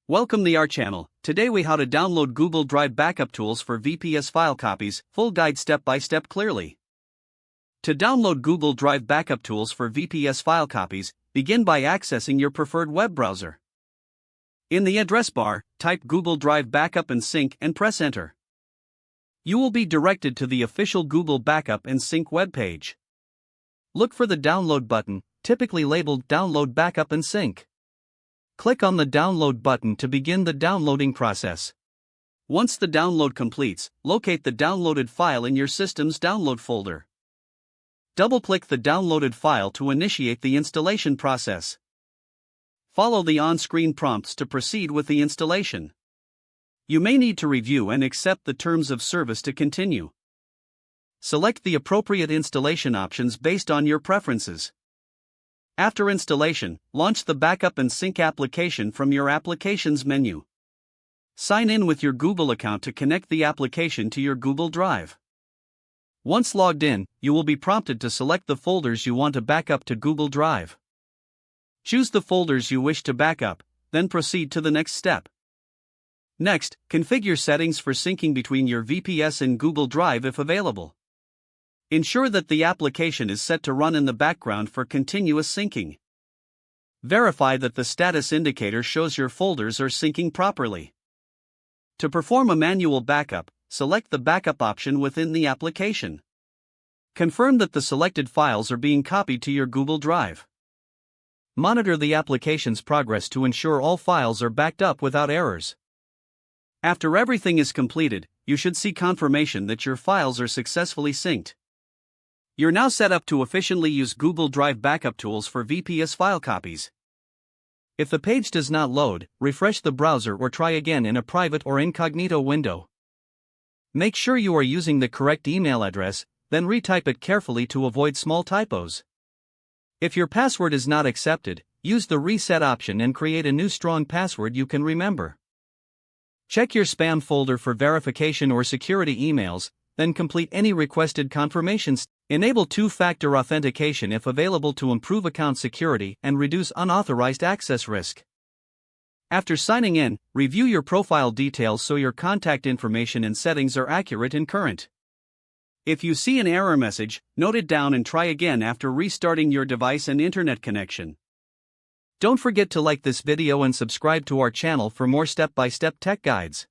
Welcome to our channel. Today we how to download Google Drive backup tools for VPS file copies, full guide step by step clearly. To download Google Drive backup tools for VPS file copies, begin by accessing your preferred web browser. In the address bar, type Google Drive Backup and Sync and press enter. You will be directed to the official Google Backup and Sync webpage. Look for the download button, typically labeled Download Backup and Sync. Click on the download button to begin the downloading process. Once the download completes, locate the downloaded file in your system's download folder. Double-click the downloaded file to initiate the installation process. Follow the on-screen prompts to proceed with the installation. You may need to review and accept the terms of service to continue. Select the appropriate installation options based on your preferences. After installation, launch the Backup and Sync application from your Applications menu. Sign in with your Google account to connect the application to your Google Drive. Once logged in, you will be prompted to select the folders you want to back up to Google Drive. Choose the folders you wish to back up, then proceed to the next step. Next, configure settings for syncing between your VPS and Google Drive if available. Ensure that the application is set to run in the background for continuous syncing. Verify that the status indicator shows your folders are syncing properly. To perform a manual backup, select the backup option within the application. Confirm that the selected files are being copied to your Google Drive. Monitor the application's progress to ensure all files are backed up without errors. After everything is completed, you should see confirmation that your files are successfully synced. You're now set up to efficiently use Google Drive backup tools for VPS file copies. If the page does not load, refresh the browser or try again in a private or incognito window. Make sure you are using the correct email address, then retype it carefully to avoid small typos. If your password is not accepted, use the reset option and create a new strong password you can remember. Check your spam folder for verification or security emails, then complete any requested confirmations. Enable two-factor authentication if available to improve account security and reduce unauthorized access risk. After signing in, review your profile details so your contact information and settings are accurate and current. If you see an error message, note it down and try again after restarting your device and internet connection. Don't forget to like this video and subscribe to our channel for more step-by-step tech guides.